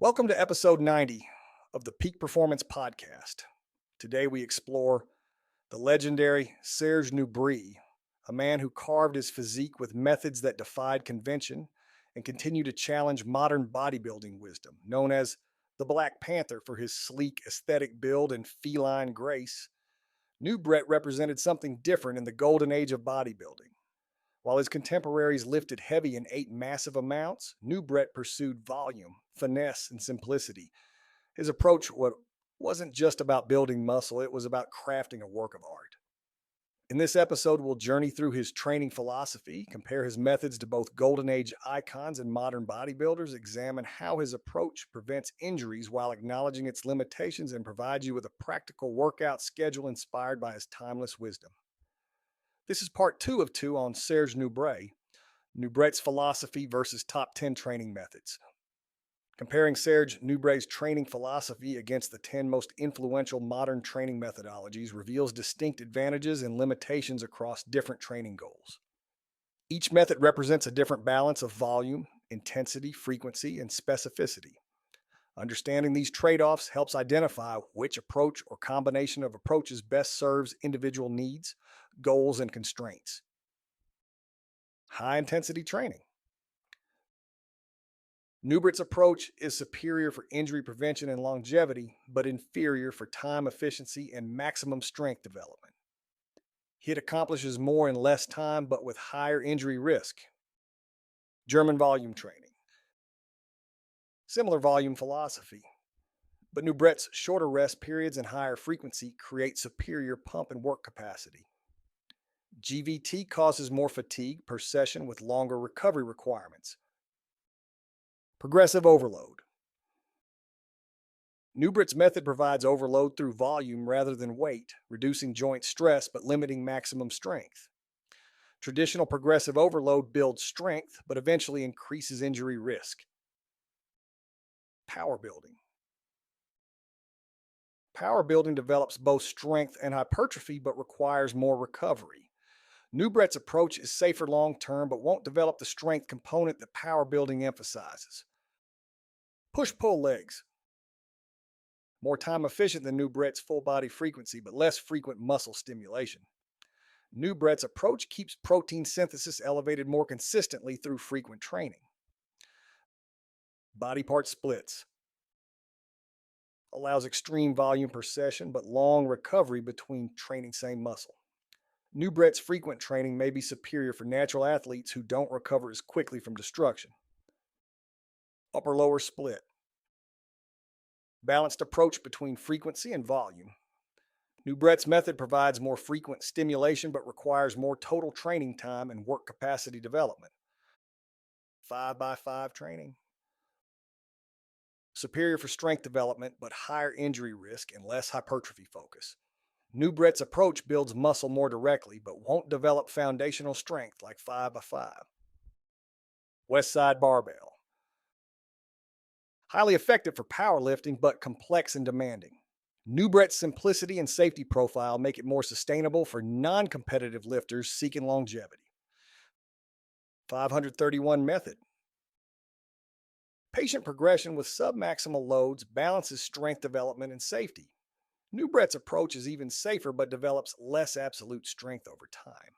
Welcome to episode 90 of the Peak Performance Podcast. Today we explore the legendary Serge Nubret, a man who carved his physique with methods that defied convention and continue to challenge modern bodybuilding wisdom, known as the Black Panther for his sleek aesthetic build and feline grace. Nubret represented something different in the golden age of bodybuilding. While his contemporaries lifted heavy and ate massive amounts, Nubret pursued volume, finesse, and simplicity. His approach wasn't just about building muscle, it was about crafting a work of art. In this episode, we'll journey through his training philosophy, compare his methods to both golden age icons and modern bodybuilders, examine how his approach prevents injuries while acknowledging its limitations, and provide you with a practical workout schedule inspired by his timeless wisdom. This is part 2 of 2 on Serge Nubret, Nubret's philosophy versus top 10 training methods. Comparing Serge Nubret's training philosophy against the 10 most influential modern training methodologies reveals distinct advantages and limitations across different training goals. Each method represents a different balance of volume, intensity, frequency, and specificity. Understanding these trade-offs helps identify which approach or combination of approaches best serves individual needs, goals, and constraints. High-intensity training. Nubret's approach is superior for injury prevention and longevity, but inferior for time efficiency and maximum strength development. It accomplishes more in less time, but with higher injury risk. German volume training. Similar volume philosophy, but Nubret's shorter rest periods and higher frequency create superior pump and work capacity. GVT causes more fatigue per session with longer recovery requirements. Progressive overload. Nubret's method provides overload through volume rather than weight, reducing joint stress but limiting maximum strength. Traditional progressive overload builds strength but eventually increases injury risk. Power building. Power building develops both strength and hypertrophy but requires more recovery. Nubret's approach is safer long-term but won't develop the strength component that power building emphasizes. Push-pull legs. More time efficient than Nubret's full body frequency but less frequent muscle stimulation. Nubret's approach keeps protein synthesis elevated more consistently through frequent training. Body part splits. Allows extreme volume per session but long recovery between training same muscle. Nubret's frequent training may be superior for natural athletes who don't recover as quickly from destruction. Upper-lower split. Balanced approach between frequency and volume. Nubret's method provides more frequent stimulation but requires more total training time and work capacity development. 5x5 training. Superior for strength development but higher injury risk and less hypertrophy focus. Nubret's approach builds muscle more directly but won't develop foundational strength like 5x5. West side barbell. Highly effective for powerlifting but complex and demanding. Nubret's simplicity and safety profile make it more sustainable for non-competitive lifters seeking longevity. 531 method. Patient progression with submaximal loads balances strength development and safety. Nubret's approach is even safer but develops less absolute strength over time.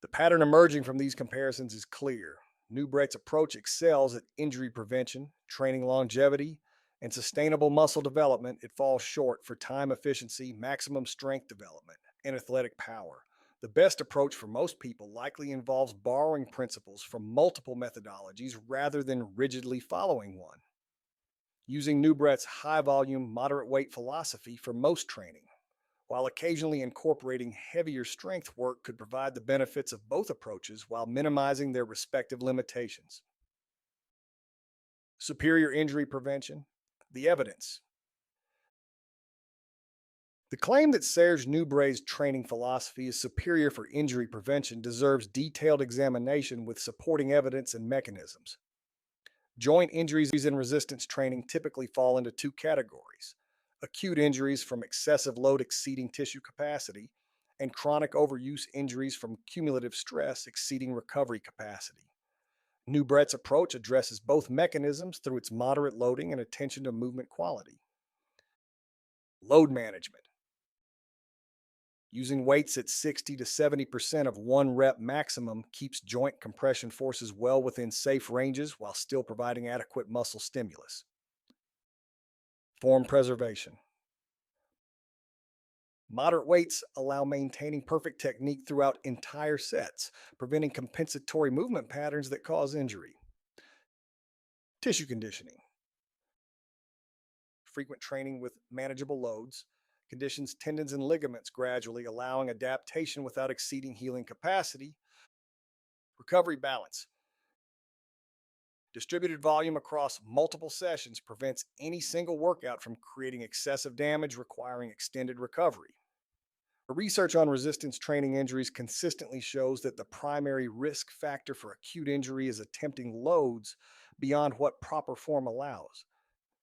The pattern emerging from these comparisons is clear. Nubret's approach excels at injury prevention, training longevity, and sustainable muscle development. It falls short for time efficiency, maximum strength development, and athletic power. The best approach for most people likely involves borrowing principles from multiple methodologies rather than rigidly following one. Using Nubret's high-volume, moderate-weight philosophy for most training, while occasionally incorporating heavier strength work could provide the benefits of both approaches while minimizing their respective limitations. Superior injury prevention. The evidence. The claim that Serge Nubret's training philosophy is superior for injury prevention deserves detailed examination with supporting evidence and mechanisms. Joint injuries in resistance training typically fall into 2 categories: acute injuries from excessive load exceeding tissue capacity, and chronic overuse injuries from cumulative stress exceeding recovery capacity. Nubret's approach addresses both mechanisms through its moderate loading and attention to movement quality. Load management. Using weights at 60 to 70% of one rep maximum keeps joint compression forces well within safe ranges while still providing adequate muscle stimulus. Form preservation. Moderate weights allow maintaining perfect technique throughout entire sets, preventing compensatory movement patterns that cause injury. Tissue conditioning. Frequent training with manageable loads conditions tendons and ligaments gradually, allowing adaptation without exceeding healing capacity. Recovery balance. Distributed volume across multiple sessions prevents any single workout from creating excessive damage requiring extended recovery. Research on resistance training injuries consistently shows that the primary risk factor for acute injury is attempting loads beyond what proper form allows.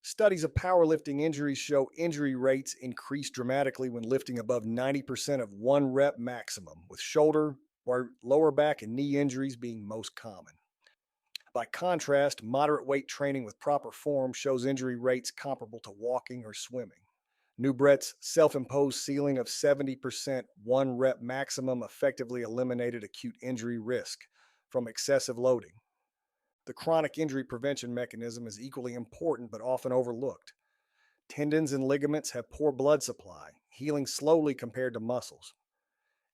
Studies of powerlifting injuries show injury rates increase dramatically when lifting above 90% of one rep maximum, with shoulder or lower back and knee injuries being most common. By contrast, moderate weight training with proper form shows injury rates comparable to walking or swimming. Nubret's self-imposed ceiling of 70% one rep maximum effectively eliminated acute injury risk from excessive loading. The chronic injury prevention mechanism is equally important but often overlooked. Tendons and ligaments have poor blood supply, healing slowly compared to muscles.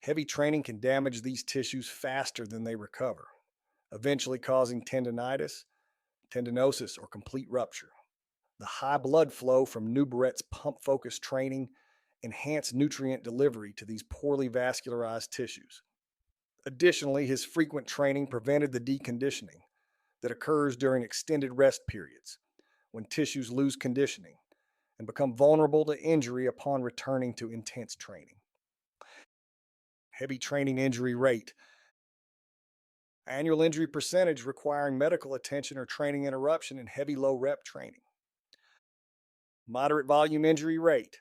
Heavy training can damage these tissues faster than they recover, eventually causing tendinitis, tendinosis, or complete rupture. The high blood flow from Nubret's pump-focused training enhanced nutrient delivery to these poorly vascularized tissues. Additionally, his frequent training prevented the deconditioning that occurs during extended rest periods when tissues lose conditioning and become vulnerable to injury upon returning to intense training. Heavy training injury rate. Annual injury percentage requiring medical attention or training interruption in heavy low rep training. Moderate volume injury rate.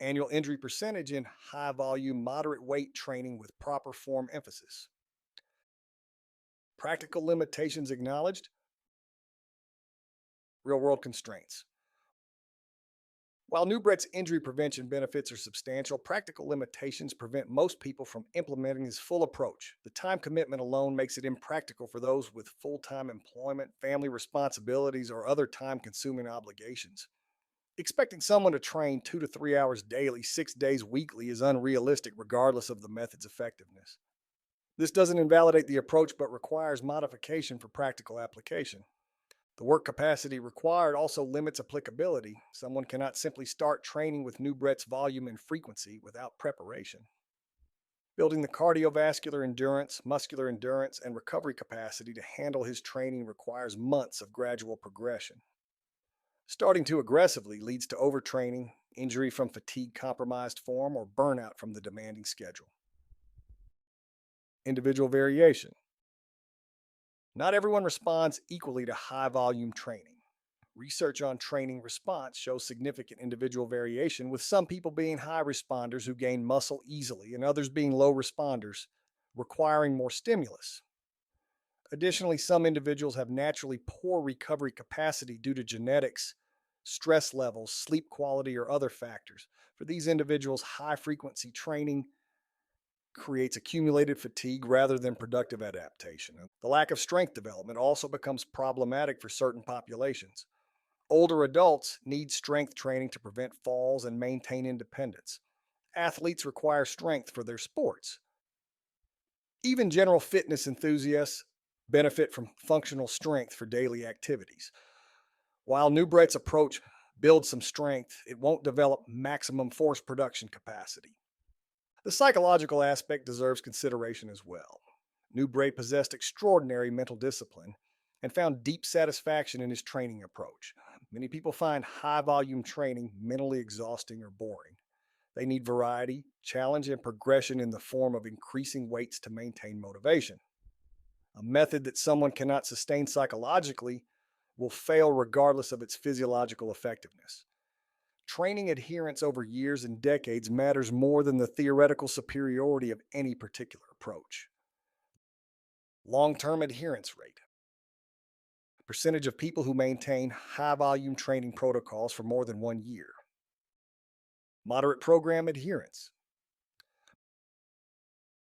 Annual injury percentage in high volume, moderate weight training with proper form emphasis. Practical limitations acknowledged. Real world constraints. While Nubret's injury prevention benefits are substantial, practical limitations prevent most people from implementing his full approach. The time commitment alone makes it impractical for those with full-time employment, family responsibilities, or other time-consuming obligations. Expecting someone to train 2 to 3 hours daily, 6 days weekly is unrealistic regardless of the method's effectiveness. This doesn't invalidate the approach but requires modification for practical application. The work capacity required also limits applicability. Someone cannot simply start training with Nubret's volume and frequency without preparation. Building the cardiovascular endurance, muscular endurance, and recovery capacity to handle his training requires months of gradual progression. Starting too aggressively leads to overtraining, injury from fatigue-compromised form, or burnout from the demanding schedule. Individual variation. Not everyone responds equally to high-volume training. Research on training response shows significant individual variation, with some people being high responders who gain muscle easily and others being low responders, requiring more stimulus. Additionally, some individuals have naturally poor recovery capacity due to genetics, stress levels, sleep quality, or other factors. For these individuals, high-frequency training creates accumulated fatigue rather than productive adaptation. The lack of strength development also becomes problematic for certain populations. Older adults need strength training to prevent falls and maintain independence. Athletes require strength for their sports. Even general fitness enthusiasts benefit from functional strength for daily activities. While Nubret's approach builds some strength, it won't develop maximum force production capacity. The psychological aspect deserves consideration as well. Nubret possessed extraordinary mental discipline and found deep satisfaction in his training approach. Many people find high-volume training mentally exhausting or boring. They need variety, challenge, and progression in the form of increasing weights to maintain motivation. A method that someone cannot sustain psychologically will fail regardless of its physiological effectiveness. Training adherence over years and decades matters more than the theoretical superiority of any particular approach. Long-term adherence rate, percentage of people who maintain high-volume training protocols for more than 1 year. Moderate program adherence,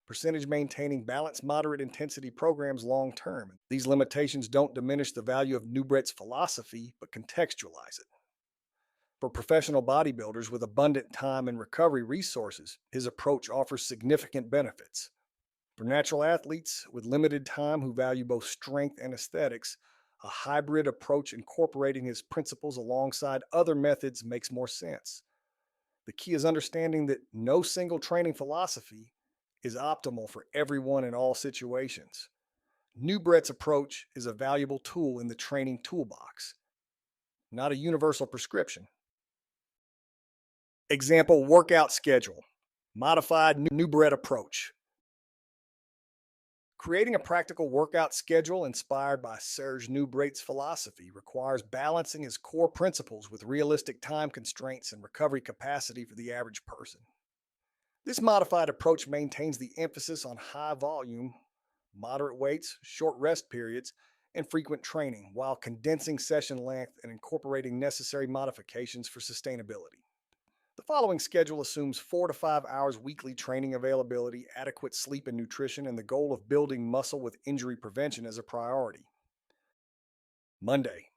percentage maintaining balanced moderate intensity programs long term. These limitations don't diminish the value of Nubret's philosophy, but contextualize it. For professional bodybuilders with abundant time and recovery resources, his approach offers significant benefits. For natural athletes with limited time who value both strength and aesthetics, a hybrid approach incorporating his principles alongside other methods makes more sense. The key is understanding that no single training philosophy is optimal for everyone in all situations. Nubret's approach is a valuable tool in the training toolbox, not a universal prescription. Example workout schedule, modified Nubret approach. Creating a practical workout schedule inspired by Serge Nubret's philosophy requires balancing his core principles with realistic time constraints and recovery capacity for the average person. This modified approach maintains the emphasis on high volume, moderate weights, short rest periods, and frequent training, while condensing session length and incorporating necessary modifications for sustainability. The following schedule assumes 4 to 5 hours weekly training availability, adequate sleep and nutrition, and the goal of building muscle with injury prevention as a priority. Monday,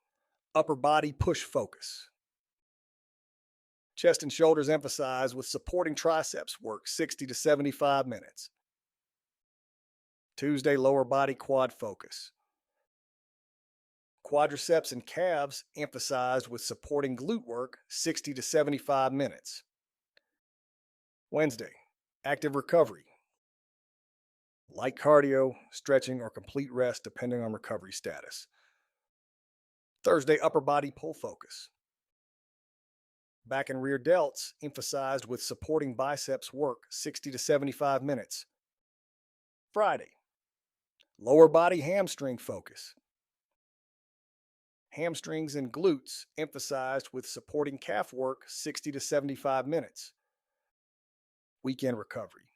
upper body push focus. Chest and shoulders emphasized with supporting triceps work 60 to 75 minutes. Tuesday, lower body quad focus. Quadriceps and calves emphasized with supporting glute work 60 to 75 minutes. Wednesday, active recovery. Light cardio, stretching, or complete rest depending on recovery status. Thursday, upper body pull focus. Back and rear delts emphasized with supporting biceps work 60 to 75 minutes. Friday, lower body hamstring focus. Hamstrings and glutes emphasized with supporting calf work 60 to 75 minutes. Weekend recovery.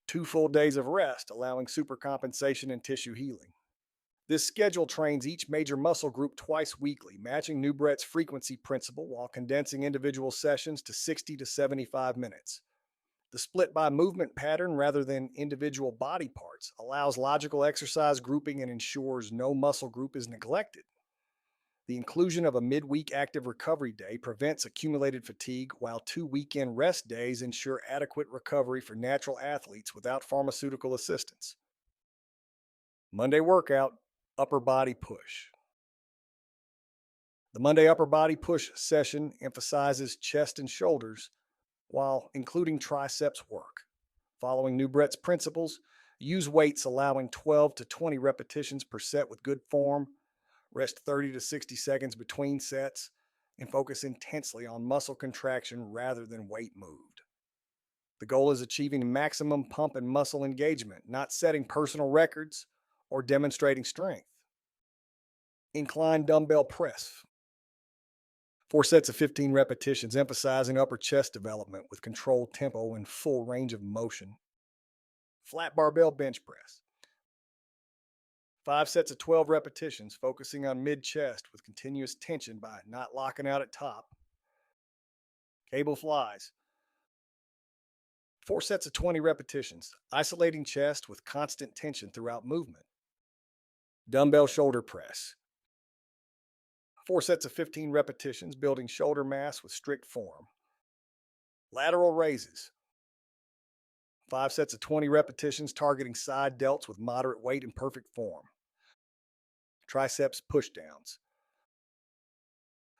2 full days of rest, allowing supercompensation and tissue healing. This schedule trains each major muscle group twice weekly, matching Nubret's frequency principle while condensing individual sessions to 60 to 75 minutes. The split by movement pattern rather than individual body parts allows logical exercise grouping and ensures no muscle group is neglected. The inclusion of a midweek active recovery day prevents accumulated fatigue, while 2 weekend rest days ensure adequate recovery for natural athletes without pharmaceutical assistance. Monday workout, upper body push. The Monday upper body push session emphasizes chest and shoulders while including triceps work. Following Nubret's principles, use weights allowing 12 to 20 repetitions per set with good form, rest 30 to 60 seconds between sets, and focus intensely on muscle contraction rather than weight moved. The goal is achieving maximum pump and muscle engagement, not setting personal records or demonstrating strength. Incline dumbbell press. 4 sets of 15 repetitions, emphasizing upper chest development with controlled tempo and full range of motion. Flat barbell bench press. 5 sets of 12 repetitions, focusing on mid-chest with continuous tension by not locking out at top. Cable flies. 4 sets of 20 repetitions, isolating chest with constant tension throughout movement. Dumbbell shoulder press. 4 sets of 15 repetitions, building shoulder mass with strict form. Lateral raises. 5 sets of 20 repetitions, targeting side delts with moderate weight and perfect form. Triceps pushdowns.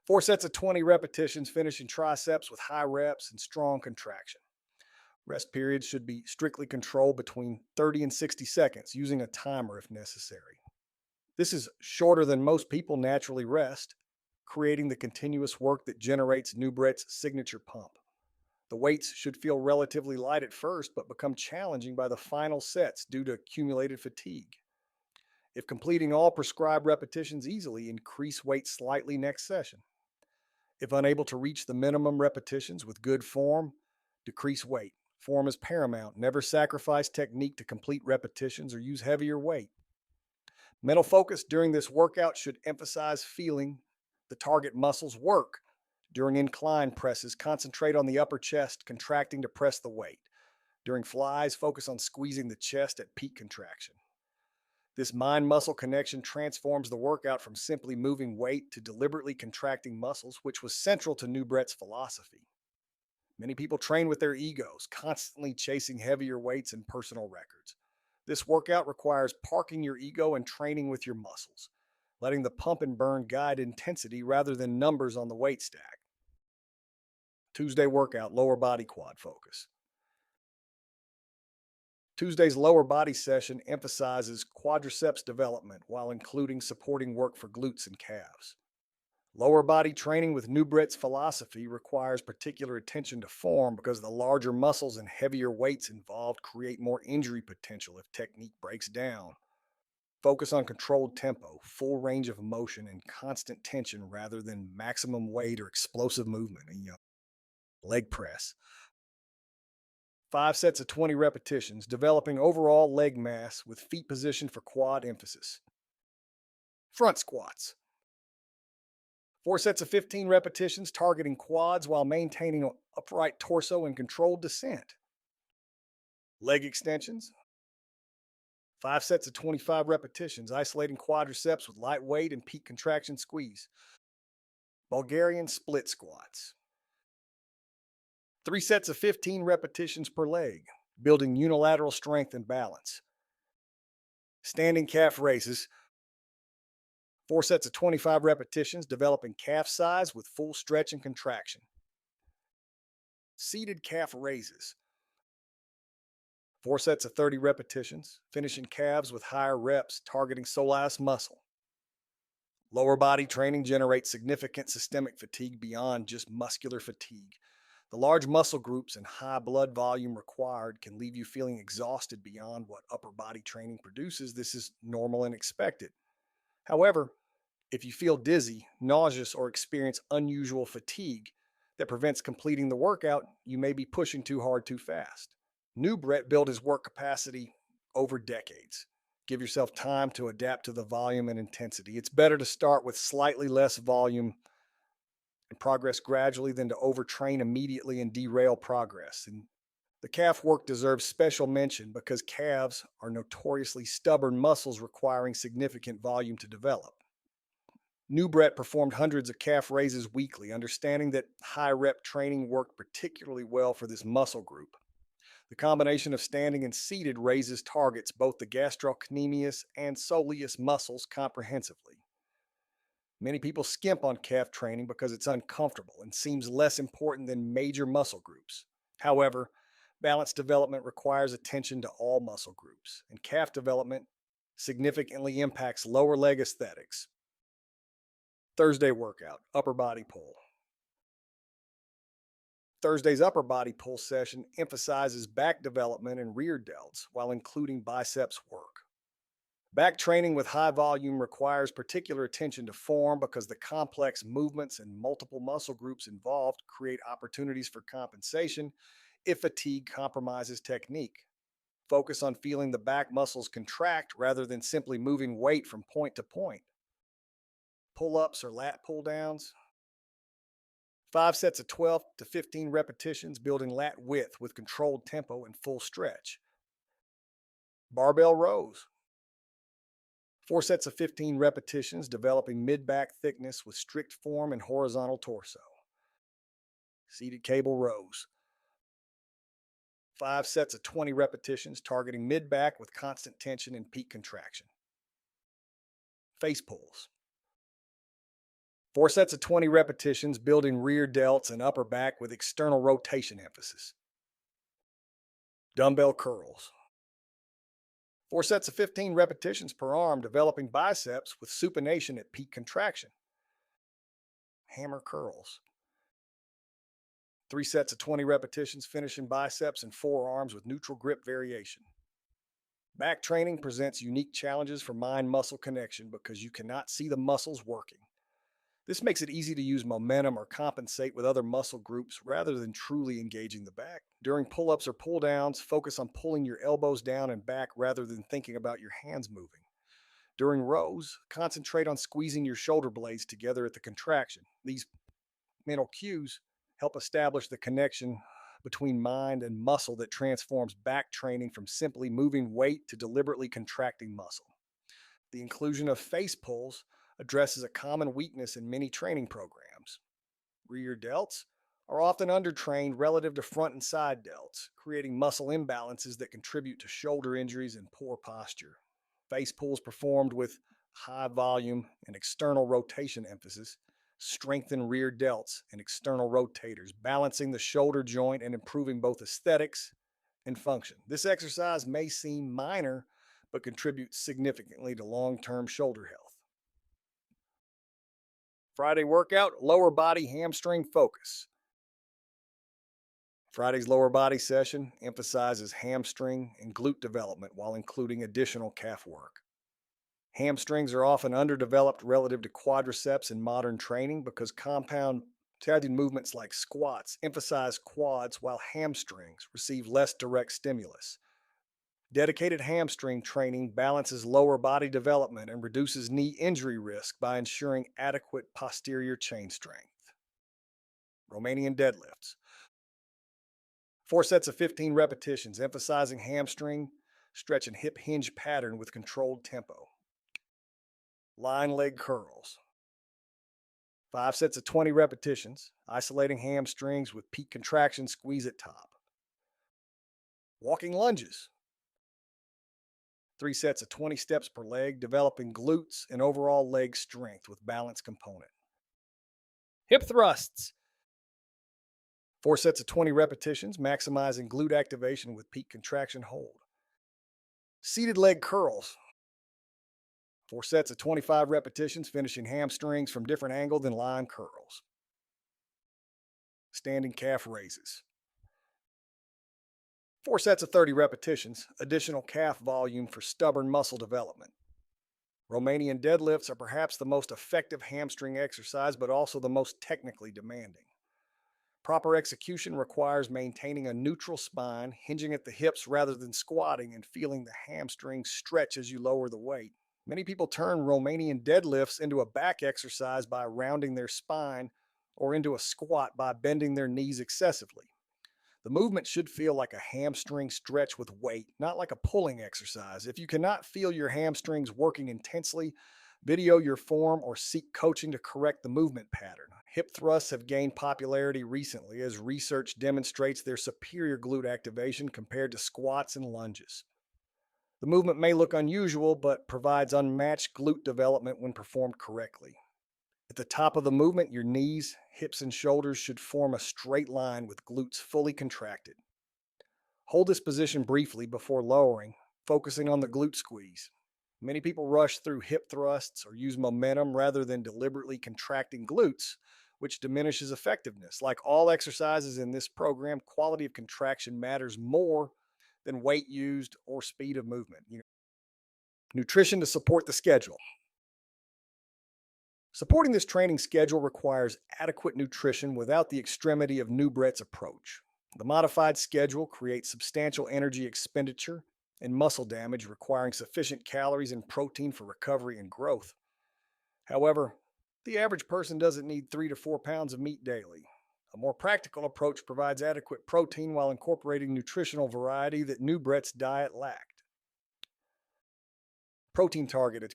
4 sets of 20 repetitions, finishing triceps with high reps and strong contraction. Rest periods should be strictly controlled between 30 and 60 seconds, using a timer if necessary. This is shorter than most people naturally rest, creating the continuous work that generates Nubret's signature pump. The weights should feel relatively light at first, but become challenging by the final sets due to accumulated fatigue. If completing all prescribed repetitions easily, increase weight slightly next session. If unable to reach the minimum repetitions with good form, decrease weight, Form is paramount. Never sacrifice technique to complete repetitions or use heavier weight. Mental focus during this workout should emphasize feeling the target muscles work. During incline presses, concentrate on the upper chest, contracting to press the weight. During flies, focus on squeezing the chest at peak contraction. This mind-muscle connection transforms the workout from simply moving weight to deliberately contracting muscles, which was central to Nubret's philosophy. Many people train with their egos, constantly chasing heavier weights and personal records. This workout requires parking your ego and training with your muscles, letting the pump and burn guide intensity rather than numbers on the weight stack. Tuesday workout, lower body quad focus. Tuesday's lower body session emphasizes quadriceps development while including supporting work for glutes and calves. Lower body training with Nubret's philosophy requires particular attention to form because the larger muscles and heavier weights involved create more injury potential if technique breaks down. Focus on controlled tempo, full range of motion, and constant tension rather than maximum weight or explosive movement. Leg press. 5 sets of 20 repetitions, developing overall leg mass with feet positioned for quad emphasis. Front squats. 4 sets of 15 repetitions, targeting quads while maintaining an upright torso and controlled descent. Leg extensions. 5 sets of 25 repetitions, isolating quadriceps with light weight and peak contraction squeeze. Bulgarian split squats. 3 sets of 15 repetitions per leg, building unilateral strength and balance. Standing calf raises. 4 sets of 25 repetitions, developing calf size with full stretch and contraction. Seated calf raises. 4 sets of 30 repetitions, finishing calves with higher reps, targeting psoas muscle. Lower body training generates significant systemic fatigue beyond just muscular fatigue. The large muscle groups and high blood volume required can leave you feeling exhausted beyond what upper body training produces. This is normal and expected. However, if you feel dizzy, nauseous, or experience unusual fatigue that prevents completing the workout, you may be pushing too hard too fast. Nubret built his work capacity over decades. Give yourself time to adapt to the volume and intensity. It's better to start with slightly less volume and progress gradually than to overtrain immediately and derail progress. And the calf work deserves special mention because calves are notoriously stubborn muscles requiring significant volume to develop. Nubret performed hundreds of calf raises weekly, understanding that high rep training worked particularly well for this muscle group. The combination of standing and seated raises targets both the gastrocnemius and soleus muscles comprehensively. Many people skimp on calf training because it's uncomfortable and seems less important than major muscle groups. However, balance development requires attention to all muscle groups, and calf development significantly impacts lower leg aesthetics. Thursday workout, upper body pull. Thursday's upper body pull session emphasizes back development and rear delts while including biceps work. Back training with high volume requires particular attention to form because the complex movements and multiple muscle groups involved create opportunities for compensation if fatigue compromises technique. Focus on feeling the back muscles contract rather than simply moving weight from point to point. Pull-ups or lat pull-downs. 5 sets of 12 to 15 repetitions, building lat width with controlled tempo and full stretch. Barbell rows. 4 sets of 15 repetitions, developing mid-back thickness with strict form and horizontal torso. Seated cable rows. 5 sets of 20 repetitions, targeting mid-back with constant tension and peak contraction. Face pulls. 4 sets of 20 repetitions, building rear delts and upper back with external rotation emphasis. Dumbbell curls. 4 sets of 15 repetitions per arm, developing biceps with supination at peak contraction. Hammer curls. 3 sets of 20 repetitions, finishing biceps and forearms with neutral grip variation. Back training presents unique challenges for mind-muscle connection because you cannot see the muscles working. This makes it easy to use momentum or compensate with other muscle groups rather than truly engaging the back. During pull ups or pull downs, focus on pulling your elbows down and back rather than thinking about your hands moving. During rows, concentrate on squeezing your shoulder blades together at the contraction. These mental cues help establish the connection between mind and muscle that transforms back training from simply moving weight to deliberately contracting muscle. The inclusion of face pulls addresses a common weakness in many training programs. Rear delts are often undertrained relative to front and side delts, creating muscle imbalances that contribute to shoulder injuries and poor posture. Face pulls performed with high volume and external rotation emphasis strengthen rear delts and external rotators, balancing the shoulder joint and improving both aesthetics and function. This exercise may seem minor, but contributes significantly to long-term shoulder health. Friday workout, lower body hamstring focus. Friday's lower body session emphasizes hamstring and glute development while including additional calf work. Hamstrings are often underdeveloped relative to quadriceps in modern training because compound movements like squats emphasize quads while hamstrings receive less direct stimulus. Dedicated hamstring training balances lower body development and reduces knee injury risk by ensuring adequate posterior chain strength. Romanian deadlifts. 4 sets of 15 repetitions, emphasizing hamstring, stretch, and hip hinge pattern with controlled tempo. Lying leg curls. 5 sets of 20 repetitions, isolating hamstrings with peak contraction squeeze at top. Walking lunges. 3 sets of 20 steps per leg, developing glutes and overall leg strength with balance component. Hip thrusts. 4 sets of 20 repetitions, maximizing glute activation with peak contraction hold. Seated leg curls. 4 sets of 25 repetitions, finishing hamstrings from different angle than lying curls. Standing calf raises. 4 sets of 30 repetitions, additional calf volume for stubborn muscle development. Romanian deadlifts are perhaps the most effective hamstring exercise, but also the most technically demanding. Proper execution requires maintaining a neutral spine, hinging at the hips rather than squatting, and feeling the hamstrings stretch as you lower the weight. Many people turn Romanian deadlifts into a back exercise by rounding their spine or into a squat by bending their knees excessively. The movement should feel like a hamstring stretch with weight, not like a pulling exercise. If you cannot feel your hamstrings working intensely, video your form or seek coaching to correct the movement pattern. Hip thrusts have gained popularity recently as research demonstrates their superior glute activation compared to squats and lunges. The movement may look unusual, but provides unmatched glute development when performed correctly. At the top of the movement, your knees, hips, and shoulders should form a straight line with glutes fully contracted. Hold this position briefly before lowering, focusing on the glute squeeze. Many people rush through hip thrusts or use momentum rather than deliberately contracting glutes, which diminishes effectiveness. Like all exercises in this program, quality of contraction matters more than weight used or speed of movement. Nutrition to support the schedule. Supporting this training schedule requires adequate nutrition without the extremity of Nubret's approach. The modified schedule creates substantial energy expenditure and muscle damage, requiring sufficient calories and protein for recovery and growth. However, the average person doesn't need 3 to 4 pounds of meat daily. A more practical approach provides adequate protein while incorporating nutritional variety that Nubret's diet lacked. Protein targeted.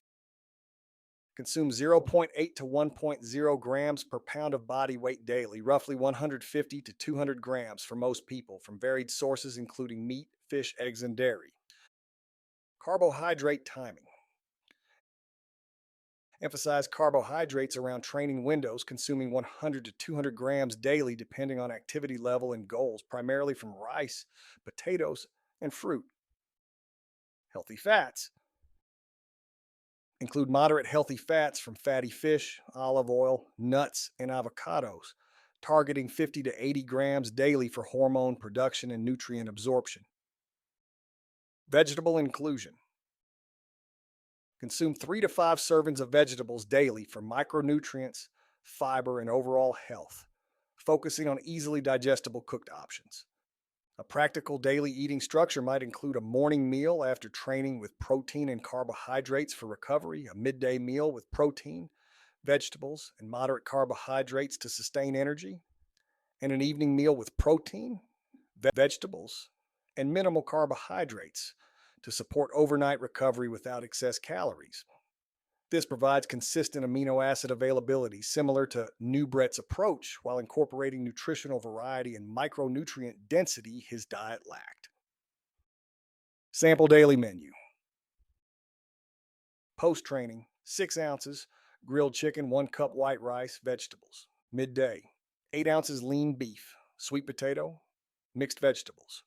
Consume 0.8 to 1.0 grams per pound of body weight daily, roughly 150 to 200 grams for most people, from varied sources including meat, fish, eggs, and dairy. Carbohydrate timing. Emphasize carbohydrates around training windows, consuming 100 to 200 grams daily depending on activity level and goals, primarily from rice, potatoes, and fruit. Healthy fats. Include moderate healthy fats from fatty fish, olive oil, nuts, and avocados, targeting 50 to 80 grams daily for hormone production and nutrient absorption. Vegetable inclusion. Consume 3 to 5 servings of vegetables daily for micronutrients, fiber, and overall health, focusing on easily digestible cooked options. A practical daily eating structure might include a morning meal after training with protein and carbohydrates for recovery, a midday meal with protein, vegetables, and moderate carbohydrates to sustain energy, and an evening meal with protein, vegetables, and minimal carbohydrates to support overnight recovery without excess calories. This provides consistent amino acid availability similar to Nubret's approach while incorporating nutritional variety and micronutrient density his diet lacked. Sample daily menu. Post-training, 6 ounces, grilled chicken, 1 cup white rice, vegetables. Midday, 8 ounces lean beef, sweet potato, mixed vegetables.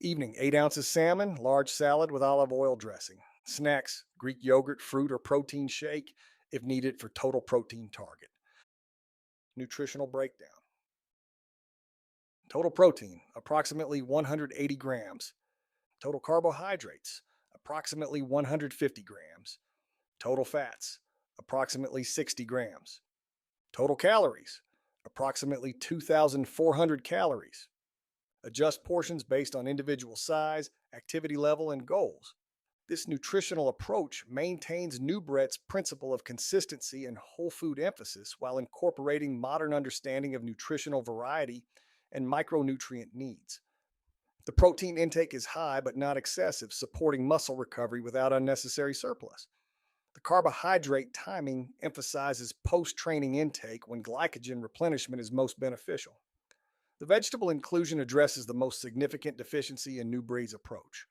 Evening, 8 ounces salmon, large salad with olive oil dressing. Snacks, Greek yogurt, fruit, or protein shake if needed for total protein target. Nutritional breakdown. Total protein, approximately 180 grams. Total carbohydrates, approximately 150 grams. Total fats, approximately 60 grams. Total calories, approximately 2,400 calories. Adjust portions based on individual size, activity level, and goals. This nutritional approach maintains Nubret's principle of consistency and whole food emphasis while incorporating modern understanding of nutritional variety and micronutrient needs. The protein intake is high but not excessive, supporting muscle recovery without unnecessary surplus. The carbohydrate timing emphasizes post-training intake when glycogen replenishment is most beneficial. The vegetable inclusion addresses the most significant deficiency in Nubret's approach.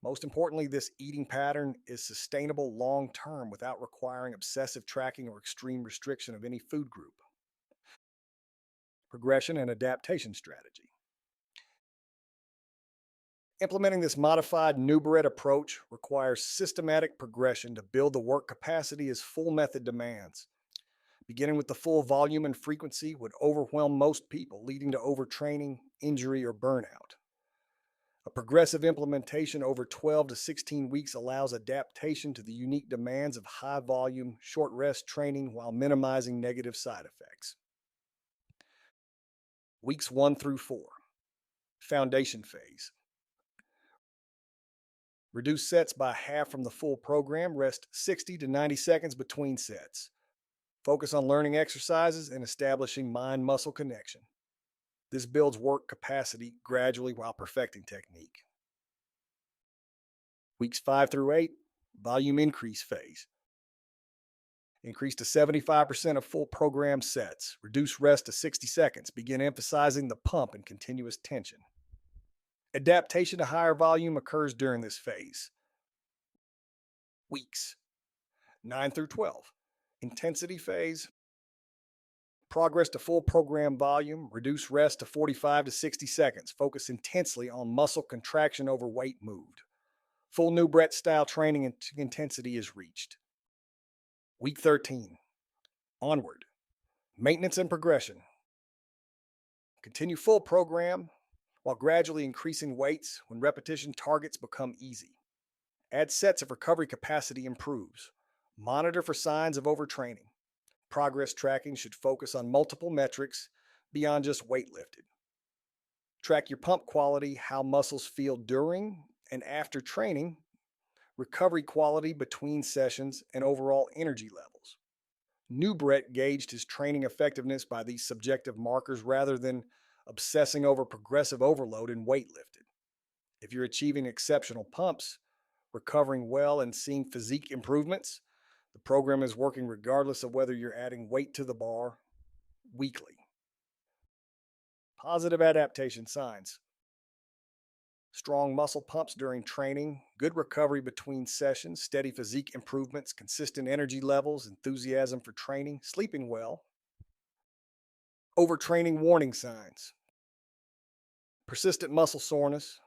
Most importantly, this eating pattern is sustainable long-term without requiring obsessive tracking or extreme restriction of any food group. Progression and adaptation strategy. Implementing this modified Nubret approach requires systematic progression to build the work capacity as full method demands. Beginning with the full volume and frequency would overwhelm most people, leading to overtraining, injury, or burnout. A progressive implementation over 12 to 16 weeks allows adaptation to the unique demands of high volume, short rest training while minimizing negative side effects. Weeks 1 through 4. Foundation phase. Reduce sets by half from the full program. Rest 60 to 90 seconds between sets. Focus on learning exercises and establishing mind-muscle connection. This builds work capacity gradually while perfecting technique. Weeks 5 through 8, volume increase phase. Increase to 75% of full program sets. Reduce rest to 60 seconds. Begin emphasizing the pump and continuous tension. Adaptation to higher volume occurs during this phase. Weeks 9 through 12, intensity phase. Progress to full program volume, reduce rest to 45 to 60 seconds. Focus intensely on muscle contraction over weight moved. Full Nubret style training and intensity is reached. Week 13. Onward. Maintenance and progression. Continue full program while gradually increasing weights when repetition targets become easy. Add sets if recovery capacity improves. Monitor for signs of overtraining. Progress tracking should focus on multiple metrics beyond just weight lifted. Track your pump quality, how muscles feel during and after training, recovery quality between sessions, and overall energy levels. Nubret gauged his training effectiveness by these subjective markers rather than obsessing over progressive overload and weight lifted. If you're achieving exceptional pumps, recovering well, and seeing physique improvements, the program is working regardless of whether you're adding weight to the bar weekly. Positive adaptation signs. Strong muscle pumps during training, good recovery between sessions, steady physique improvements, consistent energy levels, enthusiasm for training, sleeping well. Overtraining warning signs. Persistent muscle soreness,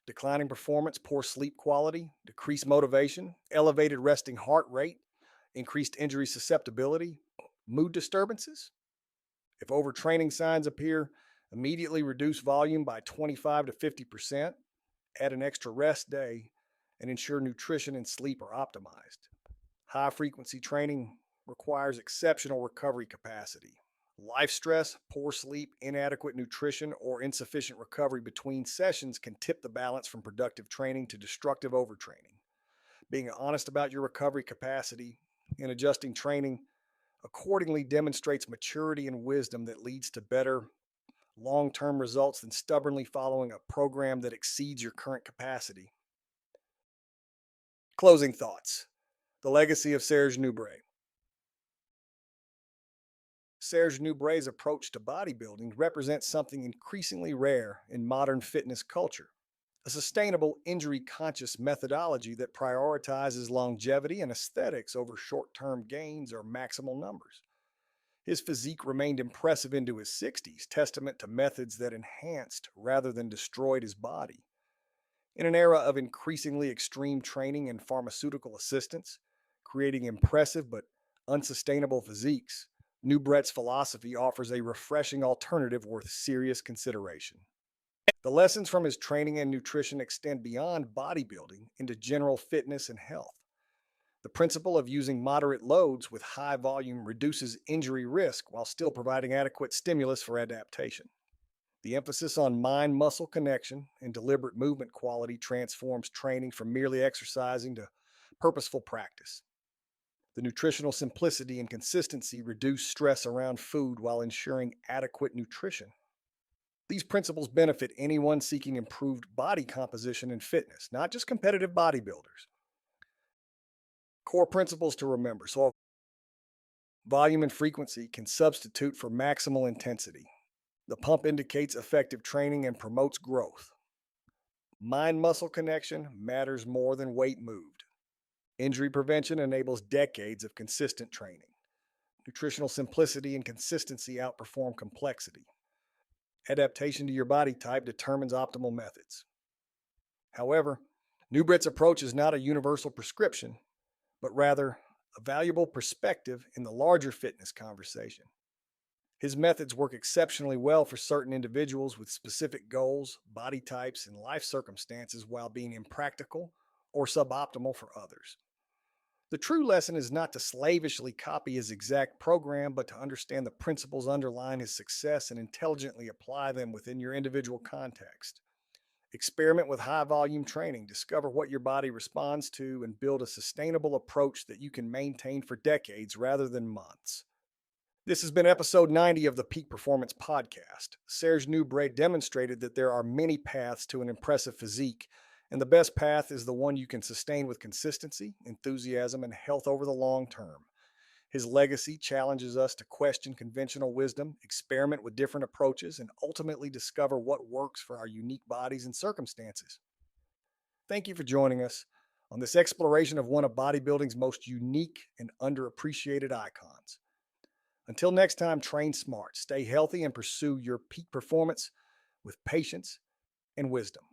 declining performance, poor sleep quality, decreased motivation, elevated resting heart rate, increased injury susceptibility, mood disturbances. If overtraining signs appear, immediately reduce volume by 25 to 50%, add an extra rest day, and ensure nutrition and sleep are optimized. High frequency training requires exceptional recovery capacity. Life stress, poor sleep, inadequate nutrition, or insufficient recovery between sessions can tip the balance from productive training to destructive overtraining. Being honest about your recovery capacity and adjusting training accordingly demonstrates maturity and wisdom that leads to better long-term results than stubbornly following a program that exceeds your current capacity. Closing thoughts. The legacy of Serge Nubret. Serge Nubret's approach to bodybuilding represents something increasingly rare in modern fitness culture: a sustainable, injury-conscious methodology that prioritizes longevity and aesthetics over short-term gains or maximal numbers. His physique remained impressive into his 60s, testament to methods that enhanced rather than destroyed his body. In an era of increasingly extreme training and pharmaceutical assistance, creating impressive but unsustainable physiques, Nubret's philosophy offers a refreshing alternative worth serious consideration. The lessons from his training and nutrition extend beyond bodybuilding into general fitness and health. The principle of using moderate loads with high volume reduces injury risk while still providing adequate stimulus for adaptation. The emphasis on mind-muscle connection and deliberate movement quality transforms training from merely exercising to purposeful practice. The nutritional simplicity and consistency reduce stress around food while ensuring adequate nutrition. These principles benefit anyone seeking improved body composition and fitness, not just competitive bodybuilders. Core principles to remember. So, volume and frequency can substitute for maximal intensity. The pump indicates effective training and promotes growth. Mind-muscle connection matters more than weight moved. Injury prevention enables decades of consistent training. Nutritional simplicity and consistency outperform complexity. Adaptation to your body type determines optimal methods. However, Nubret's approach is not a universal prescription, but rather a valuable perspective in the larger fitness conversation. His methods work exceptionally well for certain individuals with specific goals, body types, and life circumstances while being impractical or suboptimal for others. The true lesson is not to slavishly copy his exact program, but to understand the principles underlying his success and intelligently apply them within your individual context. Experiment with high-volume training, discover what your body responds to, and build a sustainable approach that you can maintain for decades rather than months. This has been episode 90 of the Peak Performance Podcast. Serge Nubret demonstrated that there are many paths to an impressive physique, and the best path is the one you can sustain with consistency, enthusiasm, and health over the long term. His legacy challenges us to question conventional wisdom, experiment with different approaches, and ultimately discover what works for our unique bodies and circumstances. Thank you for joining us on this exploration of one of bodybuilding's most unique and underappreciated icons. Until next time, train smart, stay healthy, and pursue your peak performance with patience and wisdom.